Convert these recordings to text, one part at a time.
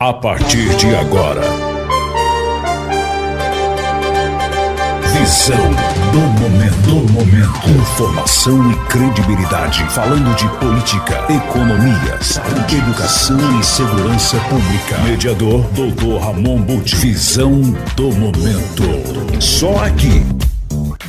A partir de agora, visão do momento. Informação e credibilidade. Falando de política, economia, saúde, educação e segurança pública. Mediador Dr. Ramon Butti. Visão do momento. Só aqui.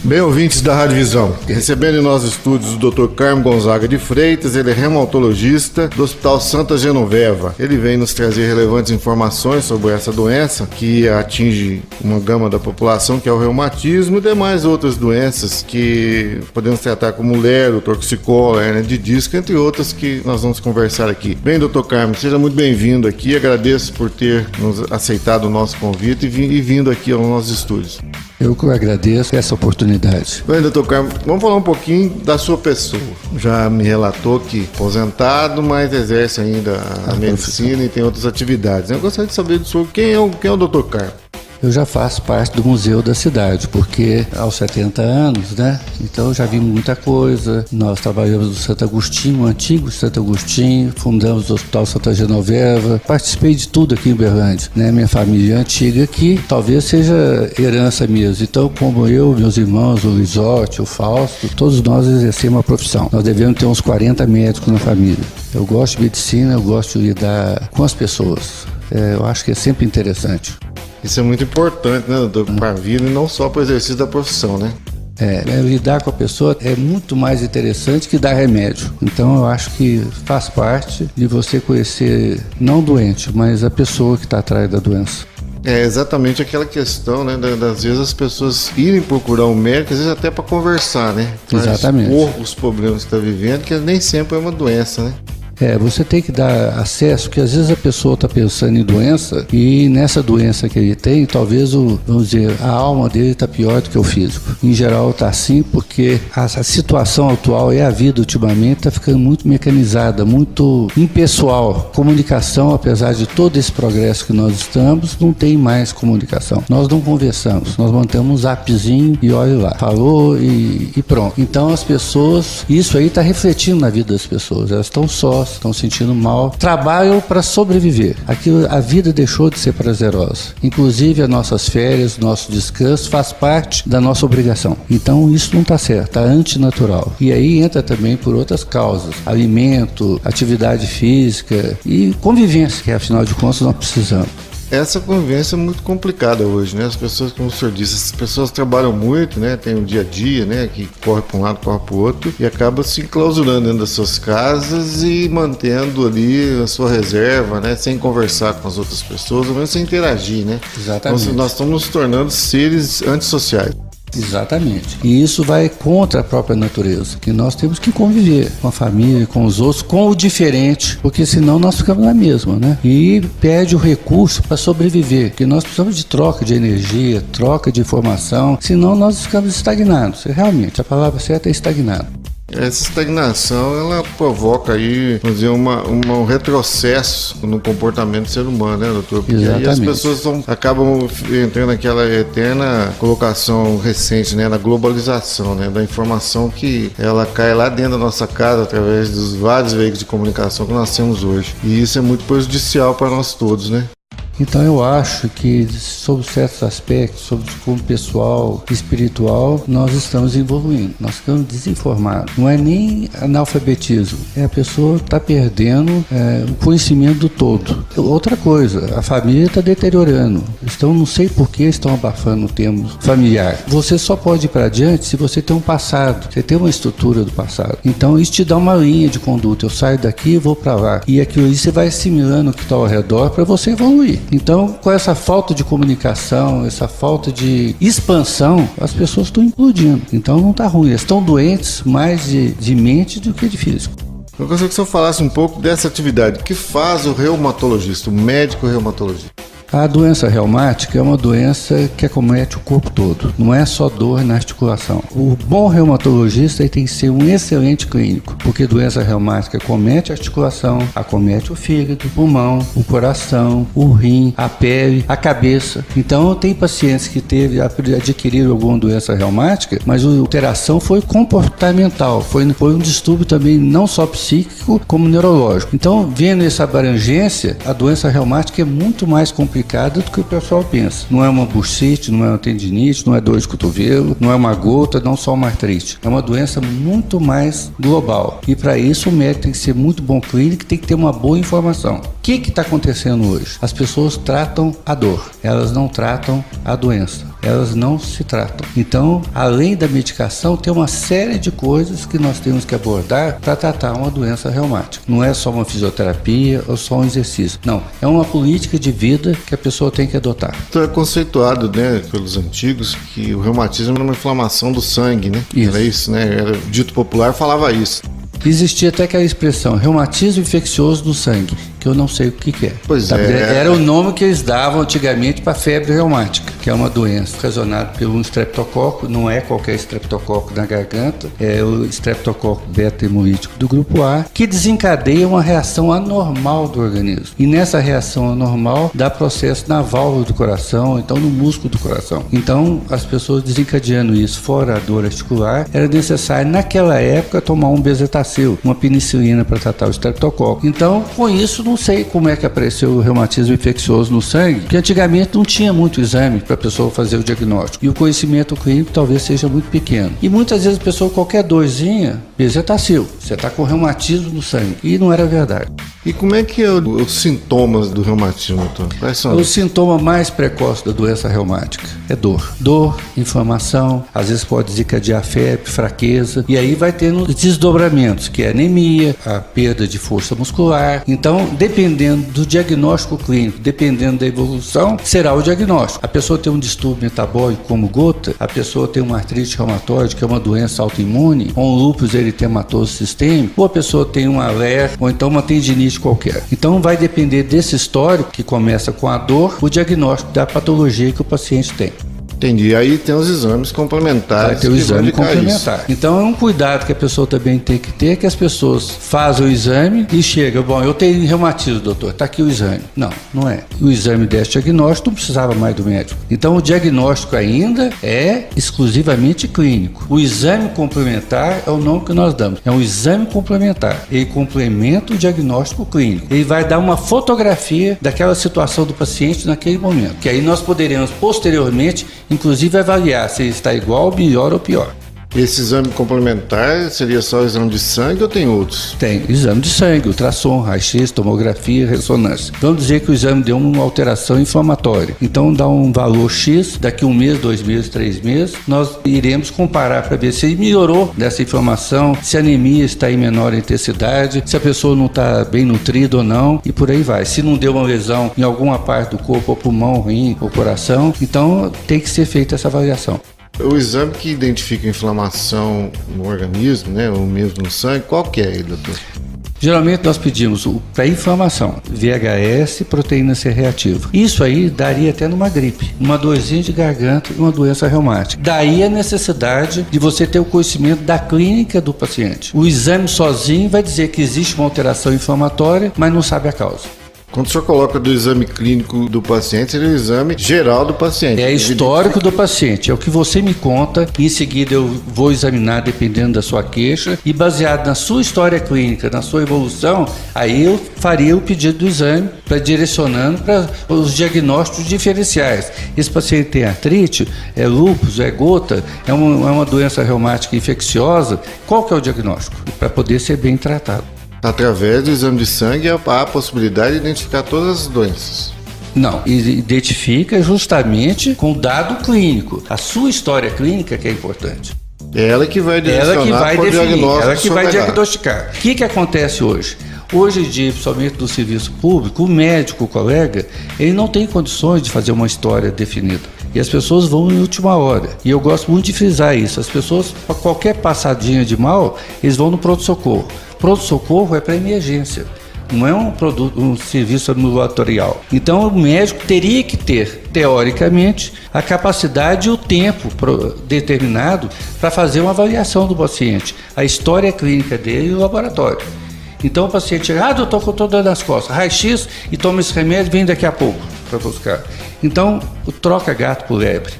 Bem, ouvintes da Rádio Visão, recebendo em nossos estúdios o Dr. Carmo Gonzaga de Freitas, ele é reumatologista do Hospital Santa Genoveva. Ele vem nos trazer relevantes informações sobre essa doença que atinge uma gama da população, que é o reumatismo, e demais outras doenças que podemos tratar como lero, torcicola, hernia de disco, entre outras que nós vamos conversar aqui. Bem, Dr. Carmo, seja muito bem-vindo aqui, agradeço por ter nos aceitado o nosso convite e vindo aqui aos nossos estúdios. Eu que agradeço essa oportunidade. Bem, doutor Carmo, vamos falar um pouquinho da sua pessoa. Já me relatou que aposentado, mas exerce ainda a medicina e tem outras atividades. Eu gostaria de saber do senhor quem é o doutor Carmo. Eu já faço parte do museu da cidade, porque aos 70 anos, né? Então eu já vi muita coisa. Nós trabalhamos no Santo Agostinho, o antigo Santo Agostinho, fundamos o Hospital Santa Genoveva, participei de tudo aqui em Uberlândia, né? Minha família é antiga aqui, talvez seja herança mesmo. Então, como eu, meus irmãos, o Lisotti, o Fausto, todos nós exercemos a profissão. Nós devemos ter uns 40 médicos na família. Eu gosto de medicina, eu gosto de lidar com as pessoas. Eu acho que é sempre interessante. Isso é muito importante, né, doutor, para a vida e não só para o exercício da profissão, né? Lidar com a pessoa é muito mais interessante que dar remédio. Então eu acho que faz parte de você conhecer, não o doente, mas a pessoa que está atrás da doença. É exatamente aquela questão, né, das vezes as pessoas irem procurar um médico, às vezes até para conversar, né? Para expor os problemas que está vivendo, que nem sempre é uma doença, né? Você tem que dar acesso, porque às vezes a pessoa está pensando em doença e nessa doença que ele tem, talvez, vamos dizer, a alma dele está pior do que o físico. Em geral está assim porque a situação atual e a vida ultimamente está ficando muito mecanizada, muito impessoal. Comunicação, apesar de todo esse progresso que nós estamos, não tem mais comunicação. Nós não conversamos, nós mantemos um zapzinho e olha lá, falou e pronto. Então as pessoas, isso aí está refletindo na vida das pessoas, elas estão sós, estão sentindo mal, trabalham para sobreviver. A vida deixou de ser prazerosa. Inclusive as nossas férias, nosso descanso faz parte da nossa obrigação. Então isso não está certo, está antinatural. E aí entra também por outras causas, alimento, atividade física e convivência, que afinal de contas nós precisamos. Essa convivência é muito complicada hoje, né? As pessoas, como o senhor disse, as pessoas trabalham muito, né? Tem um dia a dia, né? Que corre para um lado, corre para o outro e acaba se enclausurando dentro das suas casas e mantendo ali a sua reserva, né? Sem conversar com as outras pessoas, ou mesmo sem interagir, né? Exatamente. Nós estamos nos tornando seres antissociais. Exatamente. E isso vai contra a própria natureza, que nós temos que conviver com a família, com os outros, com o diferente, porque senão nós ficamos na mesma, né? E perde o recurso para sobreviver, porque nós precisamos de troca de energia, troca de informação, senão nós ficamos estagnados. Realmente, a palavra certa é estagnado. Essa estagnação, ela provoca aí, vamos dizer, um retrocesso no comportamento do ser humano, né, doutor? Porque aí as pessoas acabam entrando naquela eterna colocação recente, né, na globalização, né, da informação que ela cai lá dentro da nossa casa através dos vários veículos de comunicação que nós temos hoje. E isso é muito prejudicial para nós todos, né? Então eu acho que sobre certos aspectos, sobre como pessoal, espiritual, nós estamos evoluindo, nós ficamos desinformados. Não é nem analfabetismo, a pessoa está perdendo o conhecimento do todo. Outra coisa, a família está deteriorando, então não sei por que estão abafando o termo familiar. Você só pode ir para adiante se você tem um passado, você tem uma estrutura do passado. Então isso te dá uma linha de conduta, eu saio daqui e vou para lá. E aquilo aí você vai assimilando o que está ao redor para você evoluir. Então, com essa falta de comunicação, essa falta de expansão, as pessoas estão implodindo. Então não está ruim, elas estão doentes mais de mente do que de físico. Eu gostaria que o senhor falasse um pouco dessa atividade. O que faz o reumatologista, o médico reumatologista? A doença reumática é uma doença que acomete o corpo todo, não é só dor na articulação. O bom reumatologista ele tem que ser um excelente clínico, porque doença reumática acomete a articulação, acomete o fígado, o pulmão, o coração, o rim, a pele, a cabeça. Então tem pacientes que adquiriram alguma doença reumática, mas a alteração foi comportamental, foi um distúrbio também não só psíquico, como neurológico. Então, vendo essa abrangência, a doença reumática é muito mais complicada do que o pessoal pensa. Não é uma bursite, não é uma tendinite, não é dor de cotovelo, não é uma gota, não só uma artrite. É uma doença muito mais global. E para isso o médico tem que ser muito bom clínico, tem que ter uma boa informação. O que está acontecendo hoje? As pessoas tratam a dor, elas não tratam a doença. Elas não se tratam. Então, além da medicação, tem uma série de coisas que nós temos que abordar para tratar uma doença reumática. Não é só uma fisioterapia ou só um exercício. Não, é uma política de vida que a pessoa tem que adotar. Então é conceituado, né, pelos antigos que o reumatismo era uma inflamação do sangue, né? Isso. Era isso, né? Era dito popular, falava isso. Existia até aquela expressão, reumatismo infeccioso do sangue, que eu não sei o que é. Pois é. Era o nome que eles davam antigamente para febre reumática, que é uma doença ocasionada por um estreptococo, não é qualquer estreptococo na garganta, é o estreptococo beta-hemolítico do grupo A, que desencadeia uma reação anormal do organismo. E nessa reação anormal dá processo na válvula do coração, então no músculo do coração. Então, as pessoas desencadeando isso, fora a dor articular, era necessário naquela época tomar um bezetacil, uma penicilina para tratar o estreptococo. Então, com isso, não sei como é que apareceu o reumatismo infeccioso no sangue, porque antigamente não tinha muito exame para a pessoa fazer o diagnóstico. E o conhecimento clínico talvez seja muito pequeno. E muitas vezes a pessoa, qualquer dorzinha, bezetacil, você está com reumatismo no sangue. E não era verdade. E como é que é os sintomas do reumatismo, doutor? Quais são? O sintoma mais precoce da doença reumática é dor. Dor, inflamação, às vezes pode desencadear febre, fraqueza, e aí vai tendo desdobramentos, que é anemia, a perda de força muscular. Então, dependendo do diagnóstico clínico, dependendo da evolução, será o diagnóstico. A pessoa tem um distúrbio metabólico como gota, a pessoa tem uma artrite reumatoide, que é uma doença autoimune, ou um lúpus eritematoso sistêmico, ou a pessoa tem um aler, ou então uma tendinite qualquer. Então vai depender desse histórico, que começa com a dor, o diagnóstico da patologia que o paciente tem. Entendi. Aí tem os exames complementares. Vai ter o exame complementar. Então é um cuidado que a pessoa também tem que ter, que as pessoas fazem o exame e chegam, bom, eu tenho reumatismo, doutor, está aqui o exame. Não, não é. O exame desse diagnóstico não precisava mais do médico. Então o diagnóstico ainda é exclusivamente clínico. O exame complementar é o nome que nós damos. É um exame complementar. Ele complementa o diagnóstico clínico. Ele vai dar uma fotografia daquela situação do paciente naquele momento. Que aí nós poderemos posteriormente inclusive avaliar se ele está igual, melhor ou pior. Esse exame complementar seria só o exame de sangue ou tem outros? Tem exame de sangue, ultrassom, raio-x, tomografia, ressonância. Vamos dizer que o exame deu uma alteração inflamatória. Então dá um valor X, daqui 1 mês, 2 meses, 3 meses, nós iremos comparar para ver se ele melhorou dessa inflamação, se a anemia está em menor intensidade, se a pessoa não está bem nutrida ou não, e por aí vai. Se não deu uma lesão em alguma parte do corpo, ou pulmão, rim, ou coração, então tem que ser feita essa avaliação. O exame que identifica a inflamação no organismo, né, ou mesmo no sangue, qual que é, doutor? Geralmente nós pedimos para inflamação, VHS, proteína C reativa. Isso aí daria até numa gripe, uma dorzinha de garganta e uma doença reumática. Daí a necessidade de você ter o conhecimento da clínica do paciente. O exame sozinho vai dizer que existe uma alteração inflamatória, mas não sabe a causa. Quando o senhor coloca do exame clínico do paciente, seria o exame geral do paciente. É histórico do paciente, é o que você me conta, e em seguida eu vou examinar dependendo da sua queixa, e baseado na sua história clínica, na sua evolução, aí eu faria o pedido do exame, para direcionando para os diagnósticos diferenciais. Esse paciente tem artrite, é lúpus, é gota, é uma doença reumática infecciosa, qual que é o diagnóstico? Para poder ser bem tratado. Através do exame de sangue há a possibilidade de identificar todas as doenças. Não, identifica justamente com o dado clínico. A sua história clínica que é importante. É ela que vai direcionar, ela que vai definir, diagnóstico, ela que vai diagnosticar. O que acontece hoje? Hoje em dia, principalmente no serviço público, o médico, o colega, ele não tem condições de fazer uma história definida. E as pessoas vão em última hora. E eu gosto muito de frisar isso. As pessoas, para qualquer passadinha de mal, eles vão no pronto-socorro. Pronto-socorro é para emergência. não é um serviço ambulatorial. Então o médico teria que ter, teoricamente, a capacidade e o tempo determinado para fazer uma avaliação do paciente, a história clínica dele e o laboratório. Então o paciente chega, doutor, eu estou dando nas costas, raio-x e toma esse remédio, vem daqui a pouco para buscar. Então, troca gato por lebre.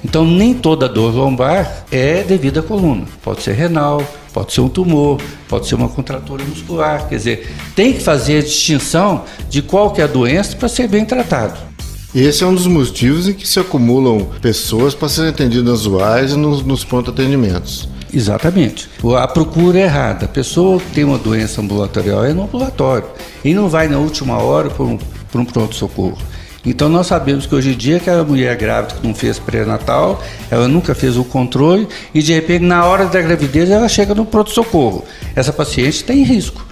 Então, nem toda dor lombar é devido à coluna. Pode ser renal, pode ser um tumor, pode ser uma contratura muscular. Quer dizer, tem que fazer a distinção de qual que é a doença para ser bem tratado. E esse é um dos motivos em que se acumulam pessoas para serem atendidas nas UAS e nos pronto-atendimentos. Exatamente. A procura é errada. A pessoa que tem uma doença ambulatorial é no ambulatório. E não vai na última hora para um pronto-socorro. Então nós sabemos que hoje em dia aquela mulher grávida que não fez pré-natal, ela nunca fez o controle e de repente na hora da gravidez ela chega no pronto-socorro. Essa paciente tem risco.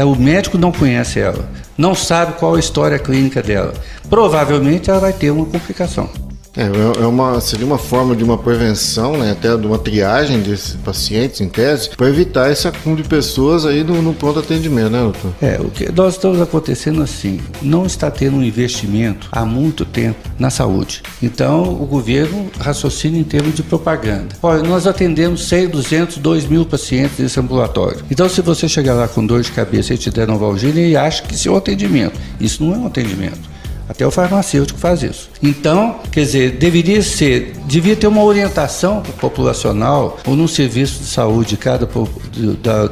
O médico não conhece ela, não sabe qual a história clínica dela. Provavelmente ela vai ter uma complicação. Seria uma forma de uma prevenção, né, até de uma triagem desses pacientes, em tese, para evitar esse acúmulo de pessoas aí no pronto atendimento, né, doutor? O que nós estamos acontecendo assim, não está tendo um investimento há muito tempo na saúde. Então, o governo raciocina em termos de propaganda. Olha, nós atendemos 100, 200, 2.000 pacientes nesse ambulatório. Então, se você chegar lá com dor de cabeça e te der Novalgina, ele acha que isso é um atendimento. Isso não é um atendimento. Até o farmacêutico faz isso. Então, quer dizer, devia ter uma orientação populacional ou num serviço de saúde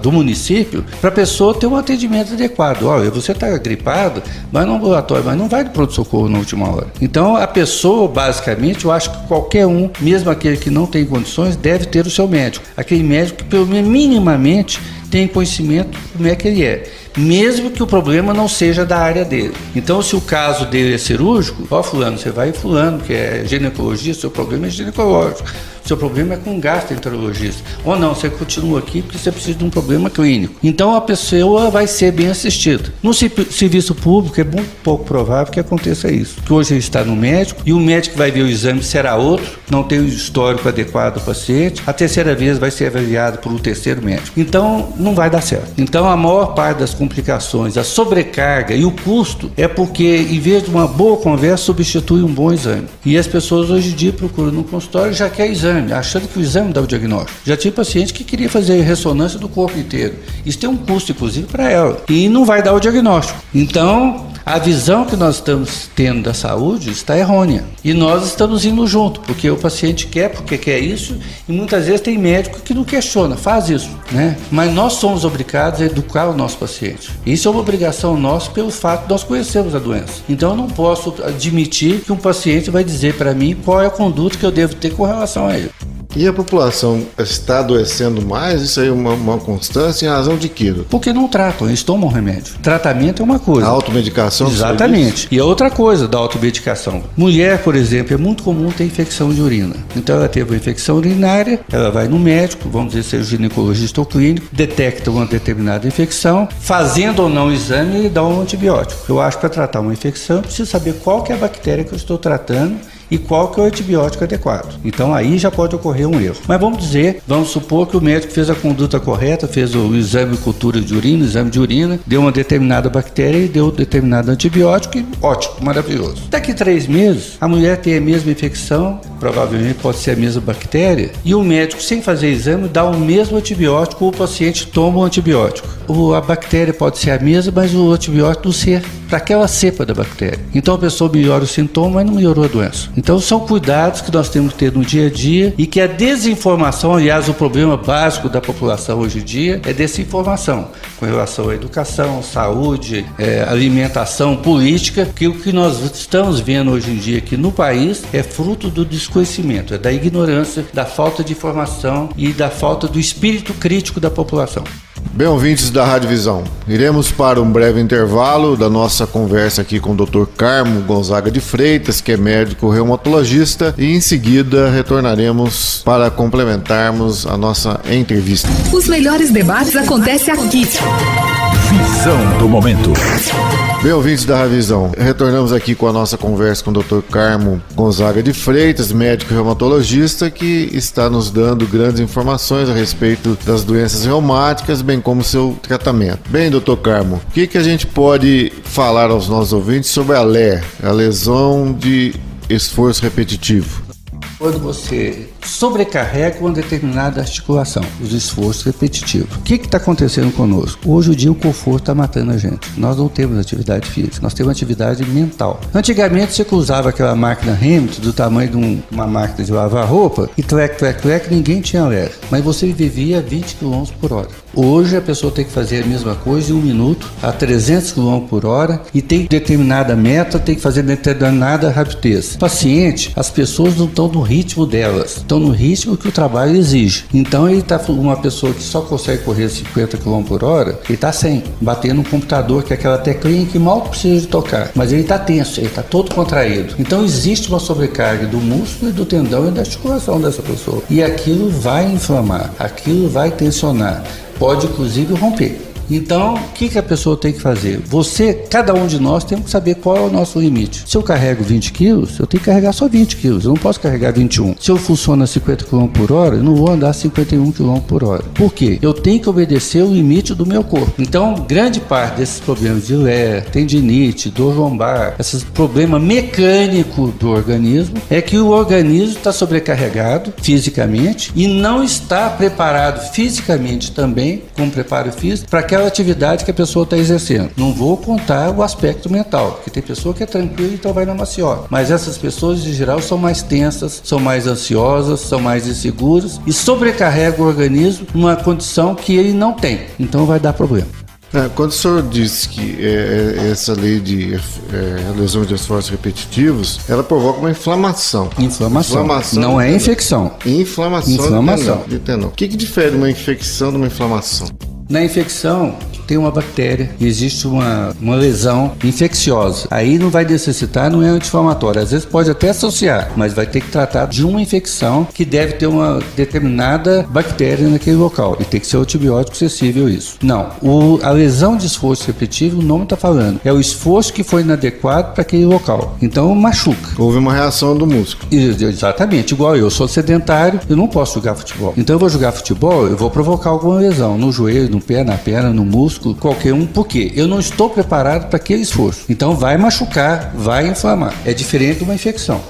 do município para a pessoa ter um atendimento adequado. Olha, você está gripado, vai no ambulatório, mas não vai no pronto-socorro na última hora. Então, a pessoa, basicamente, eu acho que qualquer um, mesmo aquele que não tem condições, deve ter o seu médico. Aquele médico que, pelo menos, minimamente, tem conhecimento como é que ele é, mesmo que o problema não seja da área dele. Então, se o caso dele é cirúrgico, fulano, você vai em fulano, que é ginecologista, seu problema é ginecológico, seu problema é com gastroenterologista. Ou não, você continua aqui porque você precisa de um problema clínico. Então, a pessoa vai ser bem assistida. No serviço público, é muito pouco provável que aconteça isso. Que hoje ele está no médico e o médico vai ver o exame será outro, não tem o histórico adequado do paciente, a terceira vez vai ser avaliado por um terceiro médico. Então, não vai dar certo. Então, a maior parte das complicações, a sobrecarga e o custo é porque, em vez de uma boa conversa, substitui um bom exame. E as pessoas hoje em dia procuram no consultório e já quer exame, achando que o exame dá o diagnóstico. Já tinha paciente que queria fazer ressonância do corpo inteiro. Isso tem um custo, inclusive, para ela. E não vai dar o diagnóstico. Então, a visão que nós estamos tendo da saúde está errônea. E nós estamos indo junto, porque o paciente quer, porque quer isso, e muitas vezes tem médico que não questiona, faz isso, né? Mas nós somos obrigados a educar o nosso paciente. Isso é uma obrigação nossa pelo fato de nós conhecermos a doença. Então eu não posso admitir que um paciente vai dizer para mim qual é a conduta que eu devo ter com relação a ele. E a população está adoecendo mais? Isso aí é uma constância em razão de quê? Porque não tratam, eles tomam remédio. Tratamento é uma coisa. A automedicação? Exatamente. E a outra coisa da automedicação. Mulher, por exemplo, é muito comum ter infecção de urina. Então ela teve uma infecção urinária, ela vai no médico, vamos dizer, seja ginecologista ou clínico, detecta uma determinada infecção, fazendo ou não o exame, ele dá um antibiótico. Eu acho que para tratar uma infecção, eu preciso saber qual que é a bactéria que eu estou tratando e qual que é o antibiótico adequado. Então aí já pode ocorrer um erro. Mas vamos supor que o médico fez a conduta correta, fez o exame de cultura de urina, exame de urina, deu uma determinada bactéria e deu um determinado antibiótico e ótimo, maravilhoso. Daqui 3 meses, a mulher tem a mesma infecção, provavelmente pode ser a mesma bactéria, e o médico, sem fazer exame, dá o mesmo antibiótico, o paciente toma o antibiótico. A bactéria pode ser a mesma, mas o antibiótico não ser para aquela cepa da bactéria. Então a pessoa melhora o sintoma, mas não melhorou a doença. Então são cuidados que nós temos que ter no dia a dia e que a desinformação, aliás, o problema básico da população hoje em dia é desinformação com relação à educação, saúde, alimentação, política, que o que nós estamos vendo hoje em dia aqui no país é fruto do desconhecimento, é da ignorância, da falta de informação e da falta do espírito crítico da população. Bem, ouvintes da Rádio Visão, iremos para um breve intervalo da nossa conversa aqui com o Dr. Carmo Gonzaga de Freitas, que é médico reumatologista, e em seguida retornaremos para complementarmos a nossa entrevista. Os melhores debates acontecem aqui. Visão do momento. Bem, ouvintes da Ravizão, retornamos aqui com a nossa conversa com o Dr. Carmo Gonzaga de Freitas, médico reumatologista, que está nos dando grandes informações a respeito das doenças reumáticas, bem como seu tratamento. Bem, Dr. Carmo, o que a gente pode falar aos nossos ouvintes sobre a LER, a lesão de esforço repetitivo? Quando você sobrecarrega uma determinada articulação, os esforços repetitivos. O que está acontecendo conosco? Hoje o dia o conforto está matando a gente. Nós não temos atividade física, nós temos atividade mental. Antigamente você usava aquela máquina Hamilton do tamanho de uma máquina de lavar roupa e trec, ninguém tinha LER. Mas você vivia 20 km por hora. Hoje a pessoa tem que fazer a mesma coisa em 1 minuto, a 300 km por hora e tem determinada meta, tem que fazer determinada rapidez. Paciente, as pessoas não estão no ritmo delas, estão no ritmo que o trabalho exige. Então ele está uma pessoa que só consegue correr 50 km por hora, ele está 100, batendo no computador, que é aquela teclinha que mal precisa de tocar, mas ele está tenso, ele está todo contraído. Então existe uma sobrecarga do músculo e do tendão e da articulação dessa pessoa. E aquilo vai inflamar, aquilo vai tensionar, pode inclusive romper. Então, o que a pessoa tem que fazer? Cada um de nós tem que saber qual é o nosso limite. Se eu carrego 20 quilos, eu tenho que carregar só 20 quilos, eu não posso carregar 21. Se eu funciono a 50 km por hora, eu não vou andar 51 km por hora. Por quê? Eu tenho que obedecer o limite do meu corpo. Então, grande parte desses problemas de LER, tendinite, dor lombar, esses problemas mecânicos do organismo, é que o organismo está sobrecarregado fisicamente e não está preparado fisicamente também, com preparo físico, para aquela atividade que a pessoa está exercendo. Não vou contar o aspecto mental, porque tem pessoa que é tranquila, então vai na maciota. Mas essas pessoas, em geral, são mais tensas, são mais ansiosas, são mais inseguras e sobrecarregam o organismo numa condição que ele não tem. Então vai dar problema. Quando o senhor diz que essa lei de lesões de esforços repetitivos, ela provoca uma inflamação. Inflamação. Não é infecção. Inflamação. De tendão. O que difere uma infecção de uma inflamação? Na infecção, tem uma bactéria, existe uma lesão infecciosa. Aí não vai necessitar, não é anti-inflamatório. Às vezes pode até associar, mas vai ter que tratar de uma infecção que deve ter uma determinada bactéria naquele local. E tem que ser o antibiótico acessível isso. Não, a lesão de esforço repetitivo, o nome está falando, é o esforço que foi inadequado para aquele local. Então machuca. Houve uma reação do músculo. Exatamente, igual eu sou sedentário, eu não posso jogar futebol. Então eu vou jogar futebol, eu vou provocar alguma lesão no joelho, no pé, na perna, no músculo, qualquer um, porque eu não estou preparado para aquele esforço. Então vai machucar, vai inflamar. É diferente de uma infecção.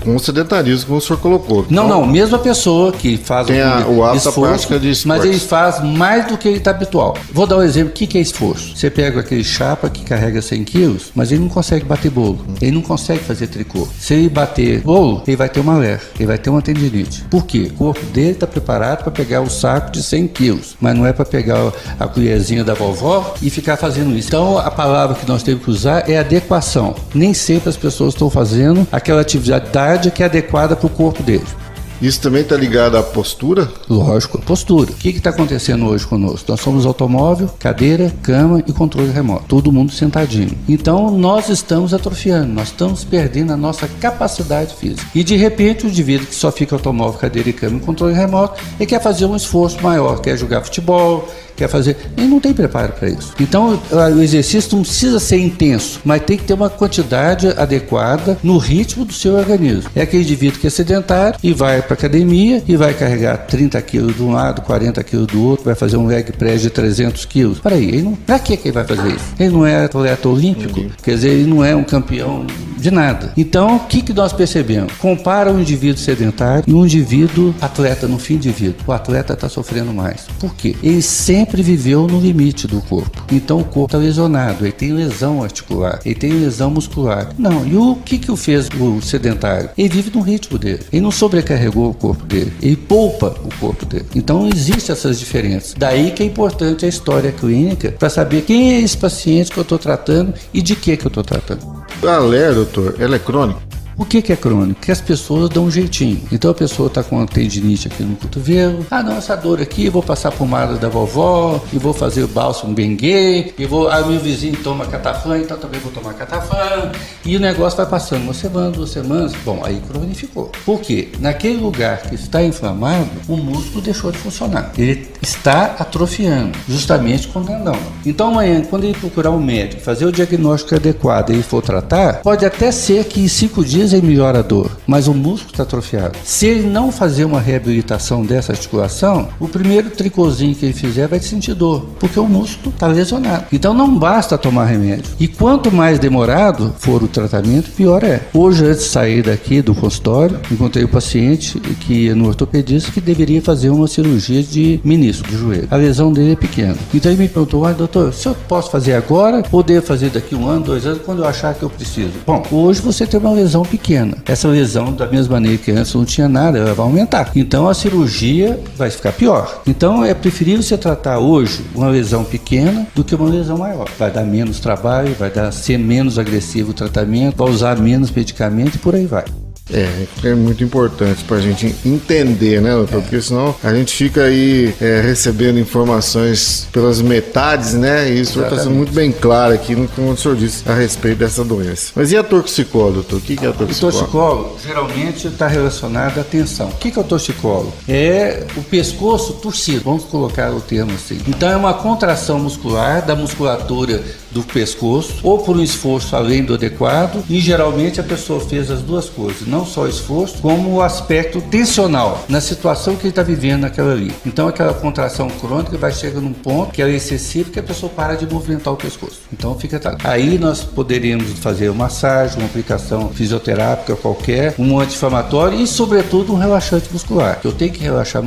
Com o sedentarismo, como o senhor colocou. Não, mesmo a pessoa que faz o hábito, a prática de esporte. Mas ele faz mais do que ele está habitual. Vou dar um exemplo, o que é esforço? Você pega aquele chapa que carrega 100 quilos, mas ele não consegue bater bolo, ele não consegue fazer tricô. Se ele bater bolo, ele vai ter uma LER, ele vai ter uma tendinite. Por quê? O corpo dele está preparado para pegar o saco de 100 quilos, mas não é para pegar a colherzinha da vovó e ficar fazendo isso. Então a palavra que nós temos que usar é adequação. Nem sempre as pessoas estão fazendo aquela atividade que é adequada para o corpo dele. Isso também está ligado à postura? Lógico, postura. O que está acontecendo hoje conosco? Nós somos automóvel, cadeira, cama e controle remoto. Todo mundo sentadinho. Então nós estamos atrofiando, nós estamos perdendo a nossa capacidade física. E de repente o indivíduo que só fica automóvel, cadeira e cama e controle remoto, ele quer fazer um esforço maior, quer jogar futebol, quer fazer... Ele não tem preparo para isso. Então o exercício não precisa ser intenso, mas tem que ter uma quantidade adequada no ritmo do seu organismo. É aquele indivíduo que é sedentário e vai para academia e vai carregar 30 quilos de um lado, 40 quilos do outro, vai fazer um leg press de 300 quilos. Para que ele vai fazer isso? Ele não é atleta olímpico, quer dizer, ele não é um campeão de nada. Então, o que nós percebemos? Compara um indivíduo sedentário e um indivíduo atleta no fim de vida. O atleta está sofrendo mais. Por quê? Ele sempre viveu no limite do corpo. Então, o corpo está lesionado, ele tem lesão articular, ele tem lesão muscular. Não, e o que fez o sedentário? Ele vive no ritmo dele. Ele não sobrecarregou o corpo dele, ele poupa o corpo dele. Então, existem essas diferenças. Daí que é importante a história clínica para saber quem é esse paciente que eu estou tratando e de que eu estou tratando. A LER, doutor, ela é crônica? O que é crônico? Que as pessoas dão um jeitinho. Então a pessoa está com uma tendinite aqui no cotovelo. Ah, não, essa dor aqui, eu vou passar a pomada da vovó, e vou fazer o bálsamo Bengay, e vou. Ah, meu vizinho toma catafã, então também vou tomar catafã. E o negócio vai passando uma semana, 2 semanas. Bom, aí cronificou. Por quê? Naquele lugar que está inflamado, o músculo deixou de funcionar. Ele está atrofiando, justamente com o tendão. Então amanhã, quando ele procurar um médico, fazer o diagnóstico adequado e ele for tratar, pode até ser que em 5 dias ele melhora a dor, mas o músculo está atrofiado. Se ele não fazer uma reabilitação dessa articulação, o primeiro tricôzinho que ele fizer vai sentir dor, porque o músculo está lesionado. Então não basta tomar remédio. E quanto mais demorado for o tratamento, pior é. Hoje, antes de sair daqui do consultório, encontrei um paciente que ia no ortopedista que deveria fazer uma cirurgia de menisco do joelho. A lesão dele é pequena. Então ele me perguntou: doutor, se eu posso fazer agora ou devo fazer daqui 1 ano, 2 anos, quando eu achar que eu preciso? Bom, hoje você tem uma lesão pequena. Essa lesão, da mesma maneira que antes não tinha nada, ela vai aumentar. Então a cirurgia vai ficar pior. Então é preferível você tratar hoje uma lesão pequena do que uma lesão maior. Vai dar menos trabalho, ser menos agressivo o tratamento, vai usar menos medicamento e por aí vai. É muito importante pra gente entender, né, doutor? Porque senão a gente fica aí recebendo informações pelas metades, né? E isso está sendo muito bem claro aqui no que o senhor disse a respeito dessa doença. Mas e a torcicolo, doutor? O que é a torcicolo? O torcicolo geralmente está relacionado à tensão. O que é o torcicolo? É o pescoço torcido, vamos colocar o termo assim. Então é uma contração muscular da musculatura do pescoço, ou por um esforço além do adequado, e geralmente a pessoa fez as duas coisas, não só o esforço, como o aspecto tensional, na situação que ele está vivendo naquela ali. Então aquela contração crônica vai chegar num ponto que ela é excessiva, que a pessoa para de movimentar o pescoço. Então fica aí nós poderíamos fazer uma massagem, uma aplicação fisioterápica qualquer, um anti-inflamatório e sobretudo um relaxante muscular. Eu tenho que relaxar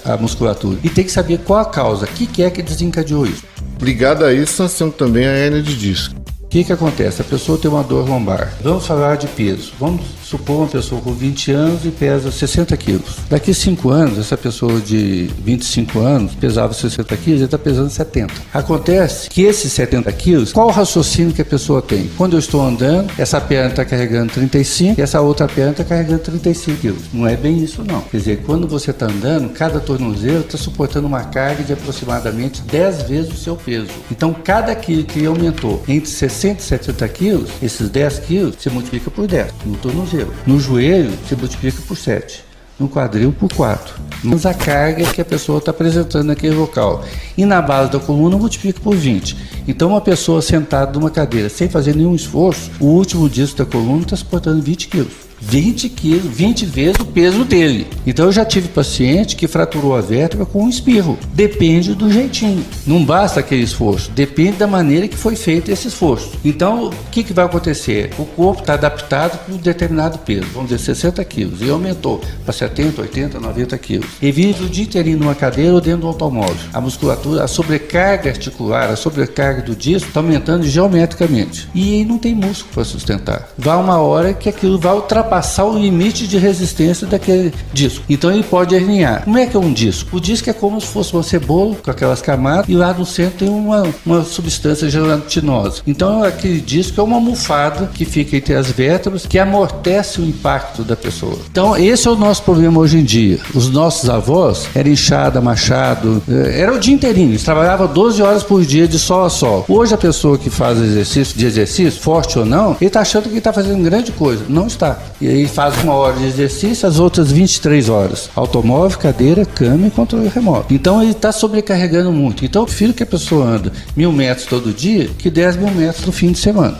a musculatura e tem que saber qual a causa, o que é que desencadeou isso. Ligado a isso, nós temos também a hérnia de disco. O que acontece? A pessoa tem uma dor lombar. Vamos falar de peso. Vamos supor uma pessoa com 20 anos e pesa 60 quilos. Daqui a 5 anos, essa pessoa de 25 anos pesava 60 quilos e está pesando 70. Acontece que esses 70 quilos, qual o raciocínio que a pessoa tem? Quando eu estou andando, essa perna está carregando 35 e essa outra perna está carregando 35 quilos. Não é bem isso não. Quer dizer, quando você está andando, cada tornozelo está suportando uma carga de aproximadamente 10 vezes o seu peso. Então, cada quilo que aumentou entre 60 e 70 quilos, esses 10 quilos, você multiplica por 10 no tornozelo. No joelho, você multiplica por 7. No quadril, por 4. Mas a carga que a pessoa está apresentando naquele local. E na base da coluna, multiplica por 20. Então, uma pessoa sentada numa cadeira, sem fazer nenhum esforço, o último disco da coluna está suportando 20 quilos. 20 quilos, 20 vezes o peso dele. Então eu já tive paciente que fraturou a vértebra com um espirro. Depende do jeitinho. Não basta aquele esforço. Depende da maneira que foi feito esse esforço. Então o que vai acontecer? O corpo está adaptado para um determinado peso. Vamos dizer 60 quilos. E aumentou para 70, 80, 90 quilos. E vive o dia inteirinho numa cadeira ou dentro do automóvel. A musculatura, a sobrecarga articular, a sobrecarga do disco está aumentando geometricamente. E não tem músculo para sustentar. Vai uma hora que aquilo vai ultrapassar o limite de resistência daquele disco. Então ele pode herniar. Como é que é um disco? O disco é como se fosse uma cebola com aquelas camadas e lá no centro tem uma substância gelatinosa. Então aquele disco é uma almofada que fica entre as vértebras que amortece o impacto da pessoa. Então esse é o nosso problema hoje em dia. Os nossos avós era enxada, machado, era o dia inteirinho. Eles trabalhavam 12 horas por dia de sol a sol. Hoje a pessoa que faz exercício, forte ou não, ele está achando que está fazendo grande coisa. Não está. E aí faz 1 hora de exercício, as outras 23 horas. Automóvel, cadeira, cama e controle remoto. Então ele está sobrecarregando muito. Então eu prefiro que a pessoa anda 1.000 metros todo dia que 10.000 metros no fim de semana.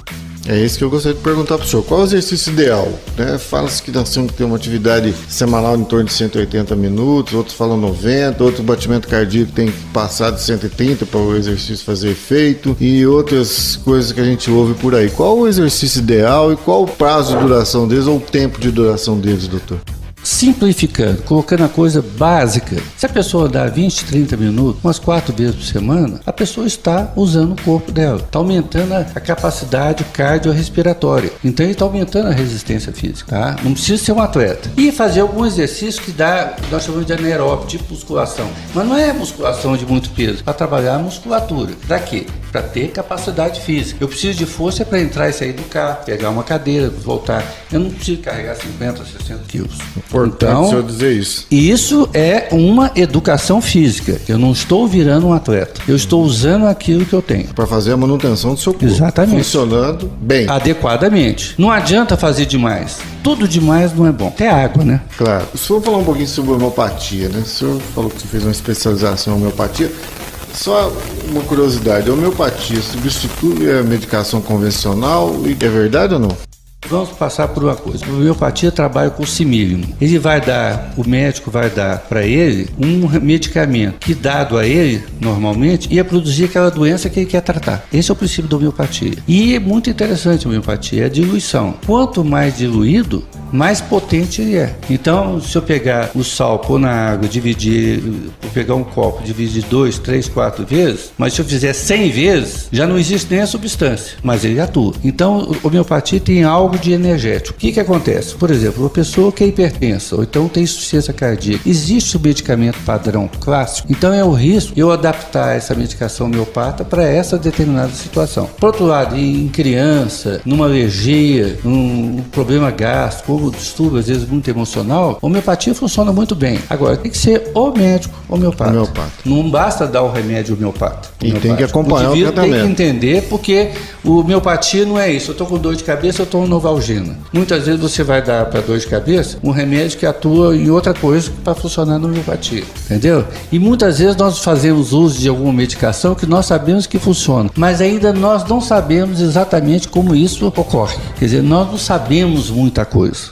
É isso que eu gostaria de perguntar para o senhor. Qual é o exercício ideal? Fala-se que nós temos que ter uma atividade semanal em torno de 180 minutos, outros falam 90, outro batimento cardíaco tem que passar de 130 para o exercício fazer efeito e outras coisas que a gente ouve por aí. Qual o exercício ideal e qual o prazo de duração deles ou o tempo de duração deles, doutor? Simplificando, colocando a coisa básica. Se a pessoa dá 20, 30 minutos, umas 4 vezes por semana, a pessoa está usando o corpo dela. Está aumentando a capacidade cardiorrespiratória. Então ele está aumentando a resistência física. Tá? Não precisa ser um atleta. E fazer algum exercício que nós chamamos de anaeróbio, tipo musculação. Mas não é musculação de muito peso, para trabalhar a musculatura. Para quê? para ter capacidade física. Eu preciso de força para entrar e sair do carro, pegar uma cadeira, voltar. Eu não preciso carregar 50, 60 quilos. Importante o senhor dizer isso. Isso é uma educação física. Eu não estou virando um atleta. Eu estou usando aquilo que eu tenho. Para fazer a manutenção do seu corpo. Exatamente. Funcionando bem. Adequadamente. Não adianta fazer demais. Tudo demais não é bom. Até água, né? Claro. O senhor falou um pouquinho sobre homeopatia, né? O senhor falou que você fez uma especialização em homeopatia. Só uma curiosidade, a homeopatia substitui a medicação convencional? É verdade ou não? Vamos passar por uma coisa. A homeopatia trabalha com o simílimo. O médico vai dar para ele um medicamento que, dado a ele, normalmente, ia produzir aquela doença que ele quer tratar. Esse é o princípio da homeopatia. E é muito interessante a homeopatia, é a diluição. Quanto mais diluído, mais potente ele é. Então, se eu pegar o sal, pôr na água, pegar um copo, dividir 2, 3, 4 vezes, mas se eu fizer 100 vezes, já não existe nem a substância, mas ele atua. Então, a homeopatia tem algo de energético. O que acontece? Por exemplo, uma pessoa que é hipertensa, ou então tem insuficiência cardíaca, existe o medicamento padrão clássico, então é o risco eu adaptar essa medicação homeopata para essa determinada situação. Por outro lado, em criança, numa alergia, um problema gástrico, ou distúrbio, às vezes muito emocional, a homeopatia funciona muito bem. Agora, tem que ser o médico homeopata. Não basta dar o remédio homeopata. E tem que acompanhar o tratamento. Tem que entender, porque o homeopatia não é isso. Eu estou com dor de cabeça, eu estou Novalgina. Muitas vezes você vai dar para dor de cabeça um remédio que atua em outra coisa para funcionar na homeopatia. Entendeu? E muitas vezes nós fazemos uso de alguma medicação que nós sabemos que funciona, mas ainda nós não sabemos exatamente como isso ocorre. Quer dizer, nós não sabemos muita coisa.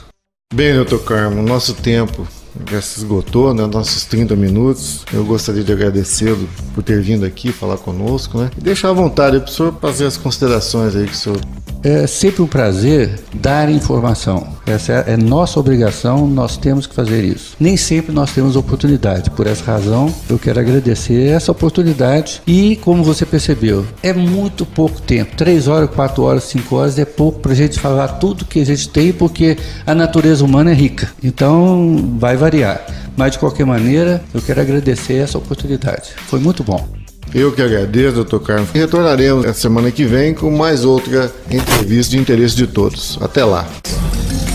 Bem, doutor Carmo, nosso tempo já se esgotou, né? Nossos 30 minutos. Eu gostaria de agradecê-lo por ter vindo aqui falar conosco, né? E deixar à vontade para o senhor fazer as considerações aí que o senhor... É sempre um prazer dar informação. Essa é nossa obrigação, nós temos que fazer isso. Nem sempre nós temos oportunidade. Por essa razão, eu quero agradecer essa oportunidade. E, como você percebeu, é muito pouco tempo. 3 horas, 4 horas, 5 horas é pouco para a gente falar tudo que a gente tem, porque a natureza humana é rica. Então, vai variar. Mas, de qualquer maneira, eu quero agradecer essa oportunidade. Foi muito bom. Eu que agradeço, doutor Carmo. E retornaremos a semana que vem com mais outra entrevista de interesse de todos. Até lá.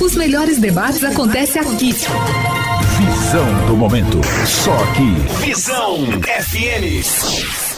Os melhores debates acontecem aqui. Visão do momento. Só aqui. Visão FM.